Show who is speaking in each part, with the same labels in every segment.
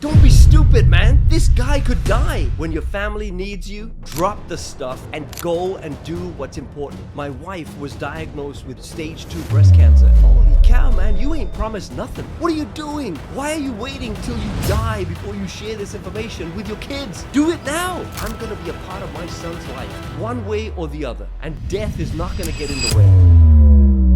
Speaker 1: Don't be stupid, man. This guy could die. When your family needs you, drop the stuff and go and do what's important. My wife was diagnosed with stage 2 breast cancer. Holy cow, man, you ain't promised nothing. What are you doing? Why are you waiting till you die before you share this information with your kids? Do it now. I'm gonna be a part of my son's life, one way or the other, and death is not gonna get in the way.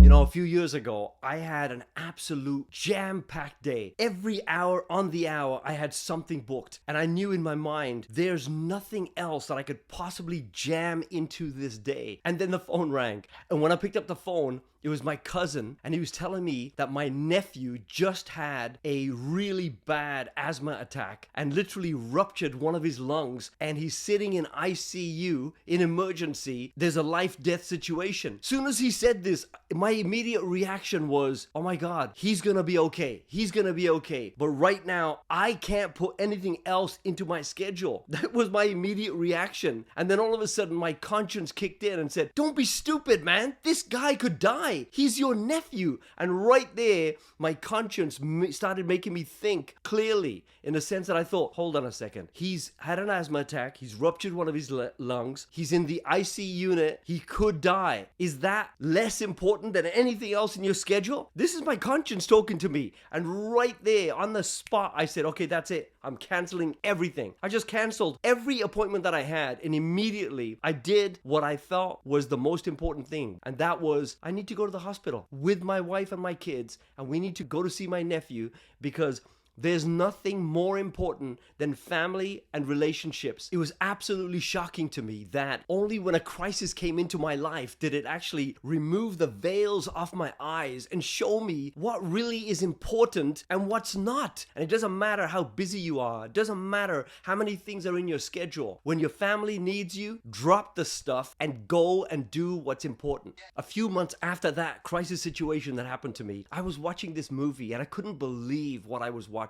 Speaker 1: You know, a few years ago, I had an absolute jam-packed day. Every hour on the hour, I had something booked. And I knew in my mind, there's nothing else that I could possibly jam into this day. And then the phone rang. And when I picked up the phone, it was my cousin, and he was telling me that my nephew just had a really bad asthma attack and literally ruptured one of his lungs, and he's sitting in ICU in emergency. There's a life-death situation. Soon as he said this, my immediate reaction was, oh my God, he's gonna be okay. He's gonna be okay. But right now, I can't put anything else into my schedule. That was my immediate reaction. And then all of a sudden, my conscience kicked in and said, don't be stupid, man. This guy could die. He's your nephew. And right there, my conscience started making me think clearly, in the sense that I thought, hold on a second. He's had an asthma attack. He's ruptured one of his lungs. He's in the IC unit. He could die. Is that less important than anything else in your schedule? This is my conscience talking to me. And right there on the spot, I said, okay, that's it. I'm canceling everything. I just canceled every appointment that I had, and immediately I did what I felt was the most important thing. And that was, I need to go to the hospital with my wife and my kids, and we need to go to see my nephew, because there's nothing more important than family and relationships. It was absolutely shocking to me that only when a crisis came into my life did it actually remove the veils off my eyes and show me what really is important and what's not. And it doesn't matter how busy you are. It doesn't matter how many things are in your schedule. When your family needs you, drop the stuff and go and do what's important. A few months after that crisis situation that happened to me, I was watching this movie and I couldn't believe what I was watching.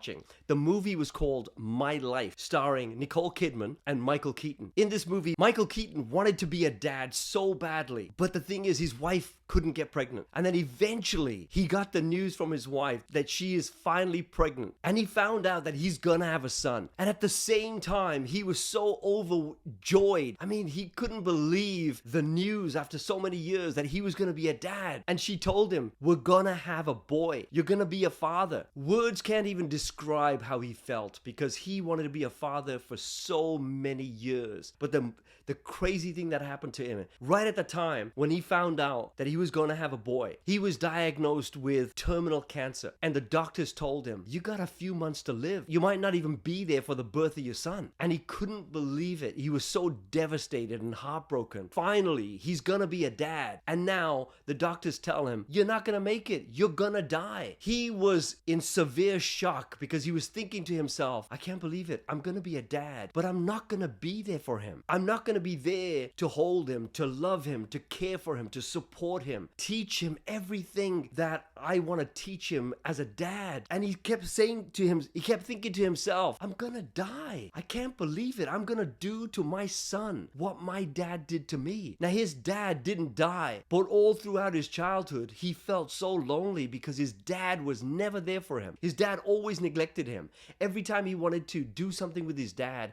Speaker 1: The movie was called My Life, starring Nicole Kidman and Michael Keaton. In this movie, Michael Keaton wanted to be a dad so badly, but the thing is, his wife couldn't get pregnant. And then eventually, he got the news from his wife that she is finally pregnant. And he found out that he's gonna have a son. And at the same time, he was so overjoyed. I mean, he couldn't believe the news after so many years that he was gonna be a dad. And she told him, we're gonna have a boy. You're gonna be a father. Words can't even describe how he felt, because he wanted to be a father for so many years. But the crazy thing that happened to him, right at the time when he found out that he was going to have a boy, he was diagnosed with terminal cancer. And the doctors told him, you got a few months to live. You might not even be there for the birth of your son. And he couldn't believe it. He was so devastated and heartbroken. Finally, he's going to be a dad. And now the doctors tell him, you're not going to make it. You're going to die. He was in severe shock because he was thinking to himself, I can't believe it. I'm going to be a dad, but I'm not going to be there for him. I'm not going to be there to hold him, to love him, to care for him, to support him, teach him everything that I want to teach him as a dad. And he kept saying to him, he kept thinking to himself, I'm going to die. I can't believe it. I'm going to do to my son what my dad did to me. Now, his dad didn't die, but all throughout his childhood, he felt so lonely because his dad was never there for him. His dad always neglected him. Every time he wanted to do something with his dad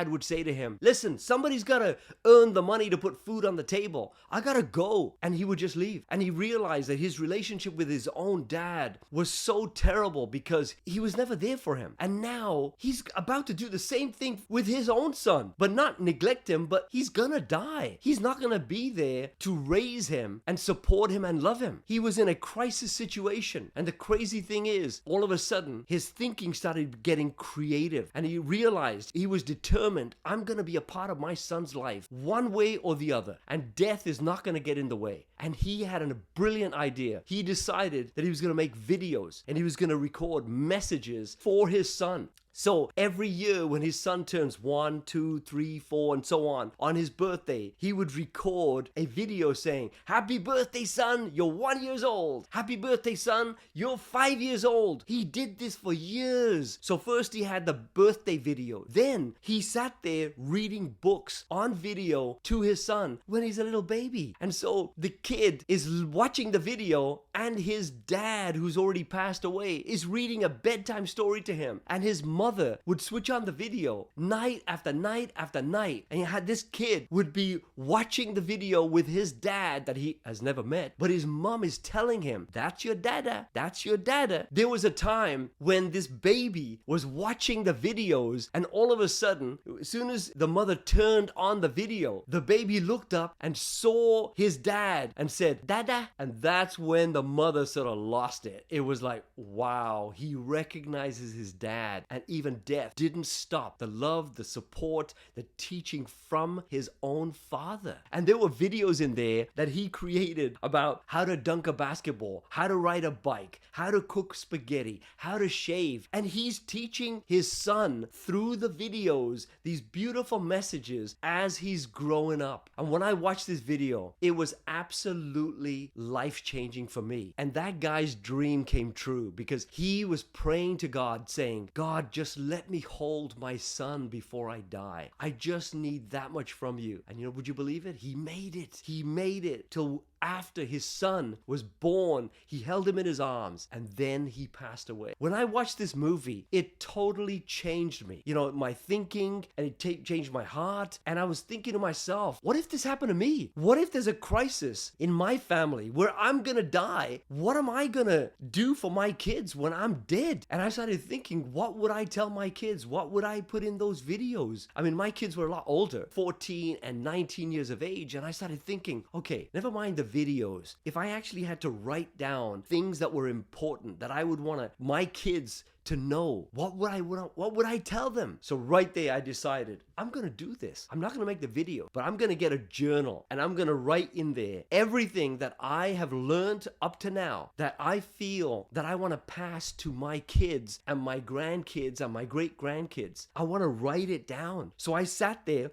Speaker 1: would say to him, listen, somebody's got to earn the money to put food on the table. I got to go. And he would just leave. And he realized that his relationship with his own dad was so terrible because he was never there for him. And now he's about to do the same thing with his own son, but not neglect him, but he's gonna die. He's not gonna be there to raise him and support him and love him. He was in a crisis situation. And the crazy thing is, all of a sudden, his thinking started getting creative, and he realized, he was determined, I'm gonna be a part of my son's life, one way or the other, and death is not gonna get in the way. And he had a brilliant idea. He decided that he was gonna make videos, and he was gonna record messages for his son. So every year when his son turns 1, 2, 3, 4, and so on his birthday, he would record a video saying, happy birthday, son, you're 1 year old. Happy birthday, son, you're 5 years old. He did this for years. So first he had the birthday video. Then he sat there reading books on video to his son when he's a little baby. And so the kid is watching the video, and his dad, who's already passed away, is reading a bedtime story to him. And his mom mother would switch on the video night after night after night, and you had this kid would be watching the video with his dad that he has never met, but his mom is telling him, that's your dada, that's your dada. There was a time when this baby was watching the videos, and all of a sudden, as soon as the mother turned on the video, the baby looked up and saw his dad and said, dada. And that's when the mother sort of lost it. It was like, wow, he recognizes his dad, and even death didn't stop the love, the support, the teaching from his own father. And there were videos in there that he created about how to dunk a basketball, how to ride a bike, how to cook spaghetti, how to shave. And he's teaching his son through the videos these beautiful messages as he's growing up. And when I watched this video, it was absolutely life-changing for me. And that guy's dream came true because he was praying to God saying, God, just let me hold my son before I die. I just need that much from you. And would you believe it? He made it. He made it till after his son was born. He held him in his arms, and then he passed away. When I watched this movie, it totally changed me. My thinking, and it changed my heart. And I was thinking to myself, what if this happened to me? What if there's a crisis in my family where I'm gonna die? What am I gonna do for my kids when I'm dead? And I started thinking, what would I tell my kids? What would I put in those videos? I mean, my kids were a lot older, 14 and 19 years of age. And I started thinking, okay, never mind the videos. If I actually had to write down things that were important that I would want my kids to know, what would I tell them? So right there, I decided, I'm going to do this. I'm not going to make the video, but I'm going to get a journal, and I'm going to write in there everything that I have learned up to now that I feel that I want to pass to my kids and my grandkids and my great grandkids. I want to write it down. So I sat there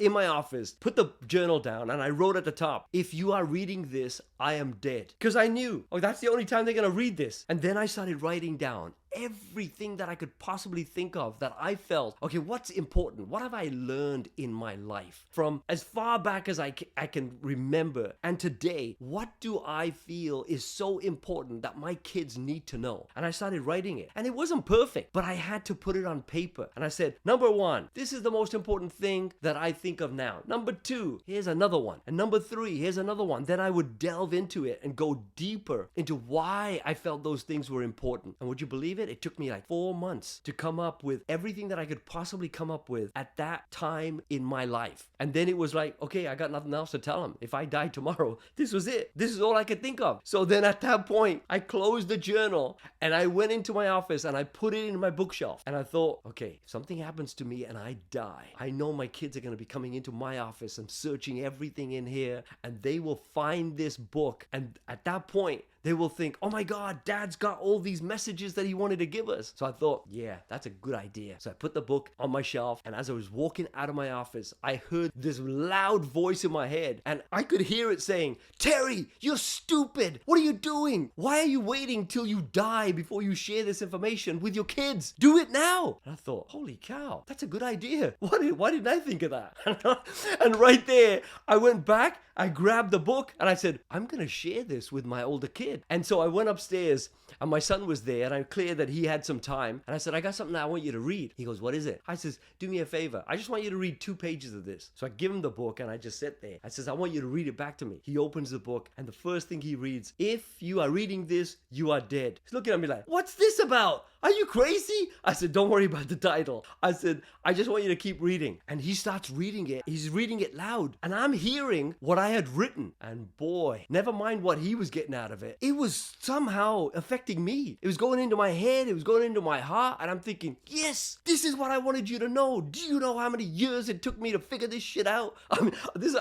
Speaker 1: in my office, put the journal down, and I wrote at the top, if you are reading this, I am dead. Because I knew, that's the only time they're going to read this. And then I started writing down everything that I could possibly think of that I felt, okay, what's important? What have I learned in my life from as far back as I can remember? And today, what do I feel is so important that my kids need to know? And I started writing it. And it wasn't perfect, but I had to put it on paper. And I said, number 1, this is the most important thing that I think of now. Number 2, here's another one. And number 3, here's another one. Then I would delve into it and go deeper into why I felt those things were important. And would you believe it? It took me like 4 months to come up with everything that I could possibly come up with at that time in my life. And then it was like, okay, I got nothing else to tell them. If I die tomorrow, this was it. This is all I could think of. So then at that point, I closed the journal and I went into my office and I put it in my bookshelf. And I thought, okay, if something happens to me and I die, I know my kids are going to be coming into my office and searching everything in here, and they will find this book. And at that point, they will think, oh my God, Dad's got all these messages that he wanted to give us. So I thought, yeah, that's a good idea. So I put the book on my shelf, and as I was walking out of my office, I heard this loud voice in my head, and I could hear it saying, Terry, you're stupid. What are you doing? Why are you waiting till you die before you share this information with your kids? Do it now. And I thought, holy cow, that's a good idea. Why didn't I think of that? And right there, I went back, I grabbed the book, and I said, I'm going to share this with my older kid. And so I went upstairs, and my son was there, and I'm clear that he had some time. And I said, I got something that I want you to read. He goes, what is it? I says, do me a favor. I just want you to read 2 pages of this. So I give him the book, and I just sit there. I says, I want you to read it back to me. He opens the book, and the first thing he reads, if you are reading this, you are dead. He's looking at me like, what's this about? Are you crazy? I said, don't worry about the title. I said, I just want you to keep reading. And he starts reading it. He's reading it loud. And I'm hearing what I had written. And boy, never mind what he was getting out of it. It was somehow affecting me. It was going into my head. It was going into my heart. And I'm thinking, yes, this is what I wanted you to know. Do you know how many years it took me to figure this shit out? I mean,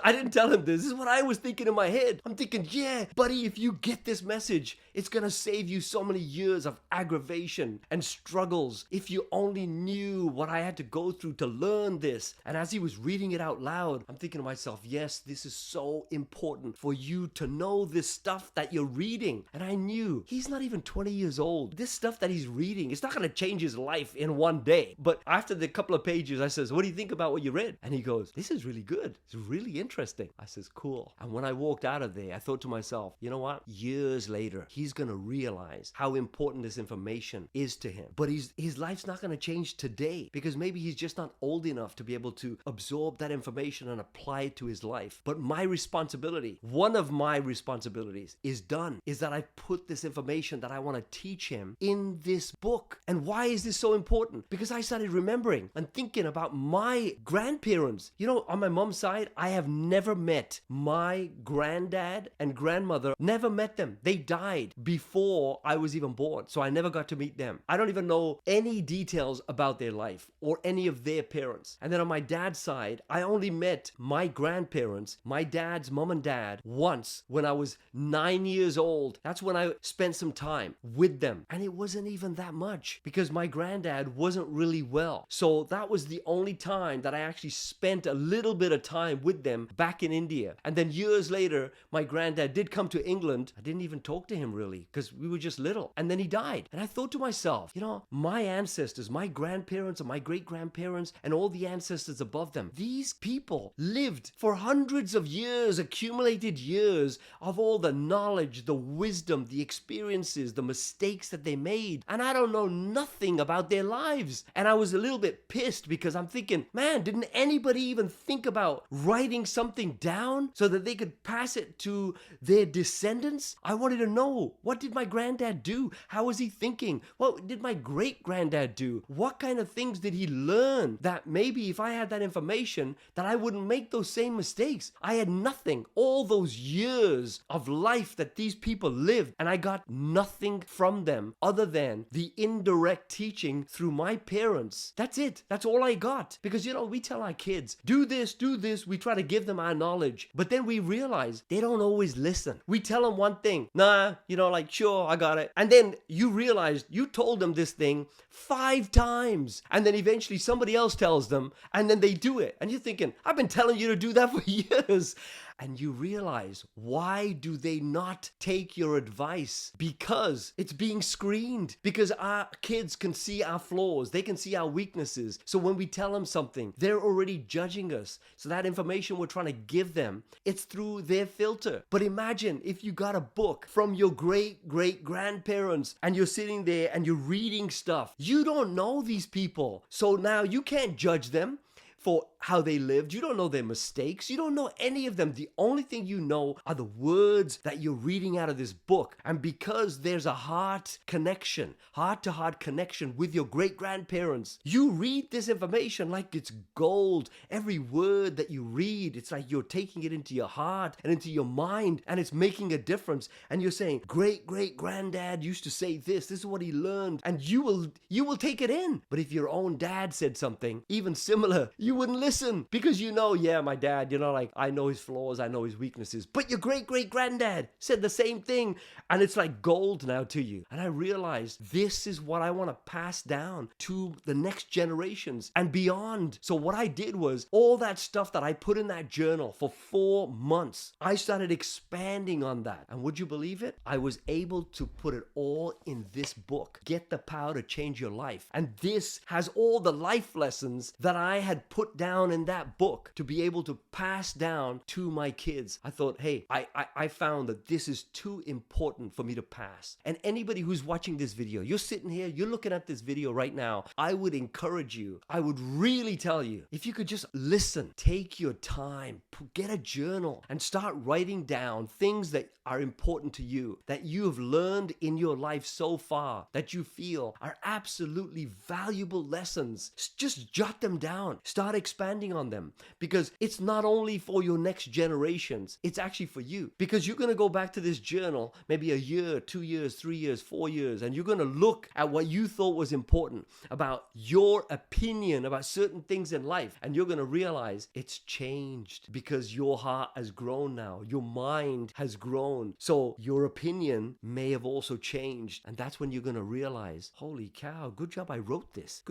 Speaker 1: I didn't tell him this. This is what I was thinking in my head. I'm thinking, yeah, buddy, if you get this message, it's going to save you so many years of aggravation and struggles. If you only knew what I had to go through to learn this. And as he was reading it out loud, I'm thinking to myself, yes, this is so important for you to know this stuff that you're reading. And I knew he's not even 20 years old. This stuff that he's reading, it's not going to change his life in one day. But after the couple of pages, I says, what do you think about what you read? And he goes, this is really good. It's really interesting. I says, cool. And when I walked out of there, I thought to myself, you know what? Years later, he's going to realize how important this information is to him. But his life's not going to change today because maybe he's just not old enough to be able to absorb that information and apply it to his life. But my responsibility, one of my responsibilities is done, is that I put this information that I want to teach him in this book. And why is this so important? Because I started remembering and thinking about my grandparents. You know, on my mom's side, I have never met my granddad and grandmother, never met them. They died before I was even born, so I never got to meet them. I don't even know any details about their life or any of their parents. And then on my dad's side, I only met my grandparents, my dad's mom and dad, once when I was 9 years old. That's when I spent some time with them. And it wasn't even that much because my granddad wasn't really well. So that was the only time that I actually spent a little bit of time with them back in India. And then years later, my granddad did come to England. I didn't even talk to him really because we were just little. And then he died. And I thought to myself, you know, my ancestors, my grandparents and my great-grandparents and all the ancestors above them, these people lived for hundreds of years, accumulated years of all the knowledge, the wisdom, the experiences, the mistakes that they made. And I don't know nothing about their lives. And I was a little bit pissed because I'm thinking, man, didn't anybody even think about writing something down so that they could pass it to their descendants? I wanted to know, what did my granddad do? How was he thinking? What did my great-granddad do? What kind of things did he learn that maybe if I had that information that I wouldn't make those same mistakes? I had nothing. All those years of life that these people lived, and I got nothing from them other than the indirect teaching through my parents. That's it. That's all I got. Because, you know, we tell our kids, do this, do this. We try to give them our knowledge. But then we realize they don't always listen. We tell them one thing. Nah, you know, like, sure, I got it. And then you realize you told them this thing 5 times. And then eventually somebody else tells them, and then they do it. And you're thinking, I've been telling you to do that for years. And you realize, why do they not take your advice? Because it's being screened. Because our kids can see our flaws. They can see our weaknesses. So when we tell them something, they're already judging us. So that information we're trying to give them, it's through their filter. But imagine if you got a book from your great-great-grandparents and you're sitting there and you're reading stuff. You don't know these people. So now you can't judge them for how they lived. You don't know their mistakes. You don't know any of them. The only thing you know are the words that you're reading out of this book. And because there's a heart connection, heart-to-heart connection with your great-grandparents, you read this information like it's gold. Every word that you read, it's like you're taking it into your heart and into your mind, and it's making a difference. And you're saying, great-great-granddad used to say this. This is what he learned. And you will take it in. But if your own dad said something, even similar, you wouldn't listen because you know, yeah, my dad, you know, like I know his flaws, I know his weaknesses, but your great-great-granddad said the same thing and it's like gold now to you. And I realized this is what I want to pass down to the next generations and beyond. So what I did was all that stuff that I put in that journal for 4 months, I started expanding on that. And would you believe it? I was able to put it all in this book, Get the Power to Change Your Life. And this has all the life lessons that I had put down in that book to be able to pass down to my kids. I thought, hey, I found that this is too important for me to pass. And anybody who's watching this video, you're sitting here, you're looking at this video right now, I would encourage you, I would really tell you, if you could just listen, take your time, get a journal and start writing down things that are important to you, that you have learned in your life so far, that you feel are absolutely valuable lessons. Just jot them down. Start expanding on them, because it's not only for your next generations, it's actually for you. Because you're going to go back to this journal maybe a year, 2 years, 3 years, 4 years, and you're going to look at what you thought was important about your opinion about certain things in life, and you're going to realize it's changed because your heart has grown now, your mind has grown, so your opinion may have also changed. And that's when you're going to realize, holy cow, good job I wrote this,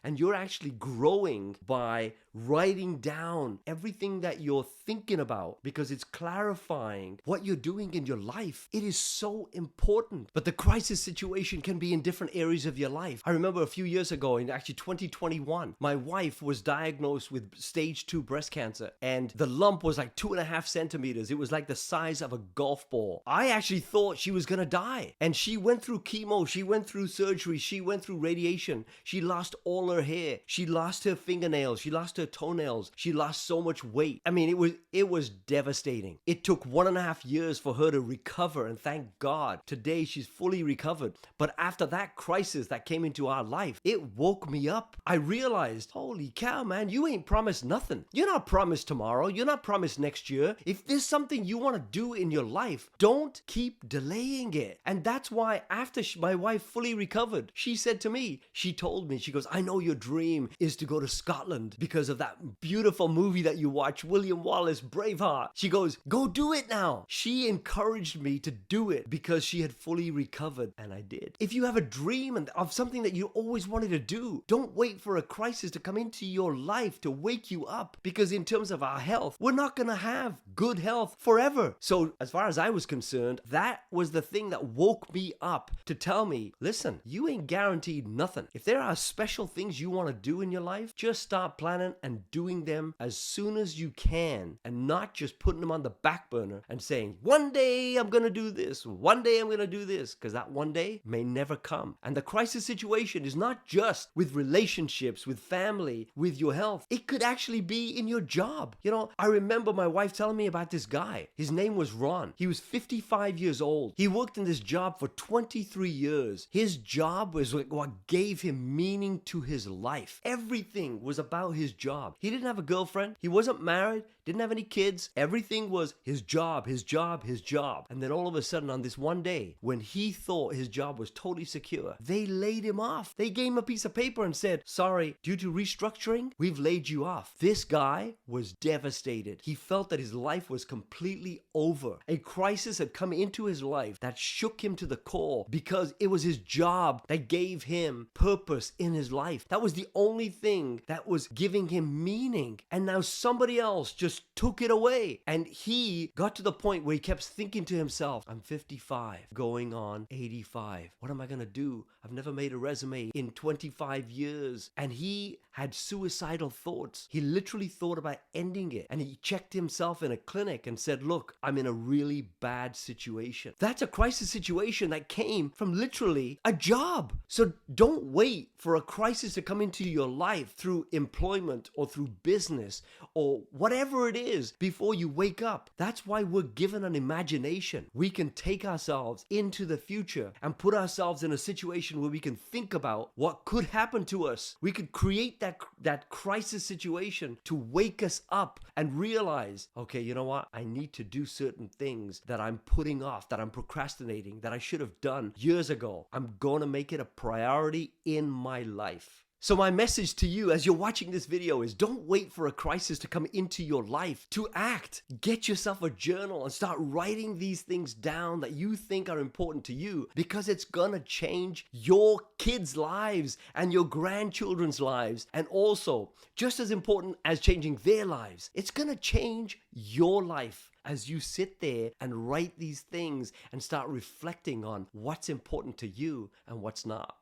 Speaker 1: and you're actually growing by writing down everything that you're thinking about, because it's clarifying what you're doing in your life. It is so important. But the crisis situation can be in different areas of your life. I remember a few years ago, in actually 2021, my wife was diagnosed with stage 2 breast cancer, and the lump was like 2.5 centimeters. It was like the size of a golf ball. I actually thought she was gonna die, and she went through chemo, she went through surgery, she went through radiation. She lost all her hair, she lost her fingernails, she lost her toenails, she lost so much weight. I mean, it was devastating. It took 1.5 years for her to recover, and thank God today she's fully recovered. But after that crisis that came into our life, it woke me up. I realized, holy cow, man, you ain't promised nothing. You're not promised tomorrow, you're not promised next year. If there's something you want to do in your life, don't keep delaying it. And that's why after my wife fully recovered, she said to me, she told me, she goes, I know your dream is to go to Scotland because of that beautiful movie that you watch, William Wallace, Braveheart. She goes, go do it now. She encouraged me to do it because she had fully recovered, and I did. If you have a dream of something that you always wanted to do, don't wait for a crisis to come into your life to wake you up, because in terms of our health, we're not going to have good health forever. So as far as I was concerned, that was the thing that woke me up to tell me, listen, you ain't guaranteed nothing. If there are special things you want to do in your life, just start planning and doing them as soon as you can, and not just putting them on the back burner and saying, one day I'm going to do this, one day I'm going to do this, because that one day may never come. And the crisis situation is not just with relationships, with family, with your health. It could actually be in your job. You know, I remember my wife telling me about this guy. His name was Ron. He was 55 years old. He worked in this job for 23 years. His job was what gave him meaning to his life. Everything was about his job. He didn't have a girlfriend. He wasn't married, didn't have any kids. Everything was his job, his job, his job. And then all of a sudden, on this one day, when he thought his job was totally secure, they laid him off. They gave him a piece of paper and said, sorry, due to restructuring, we've laid you off. This guy was devastated. He felt that his life was completely over. A crisis had come into his life that shook him to the core, because it was his job that gave him purpose in his life. That was the only thing that was giving him meaning. And now somebody else just took it away. And he got to the point where he kept thinking to himself, I'm 55, going on 85. What am I going to do? I've never made a resume in 25 years. And he had suicidal thoughts. He literally thought about ending it. And he checked himself in a clinic and said, look, I'm in a really bad situation. That's a crisis situation that came from literally a job. So don't wait for a crisis to come into your life through employment or through business or whatever it is before you wake up. That's why we're given an imagination. We can take ourselves into the future and put ourselves in a situation where we can think about what could happen to us. We could create that crisis situation to wake us up and realize, okay, you know what? I need to do certain things that I'm putting off, that I'm procrastinating, that I should have done years ago. I'm going to make it a priority in my life. So my message to you as you're watching this video is, don't wait for a crisis to come into your life to act. Get yourself a journal and start writing these things down that you think are important to you, because it's gonna change your kids' lives and your grandchildren's lives. And also, just as important as changing their lives, it's gonna change your life as you sit there and write these things and start reflecting on what's important to you and what's not.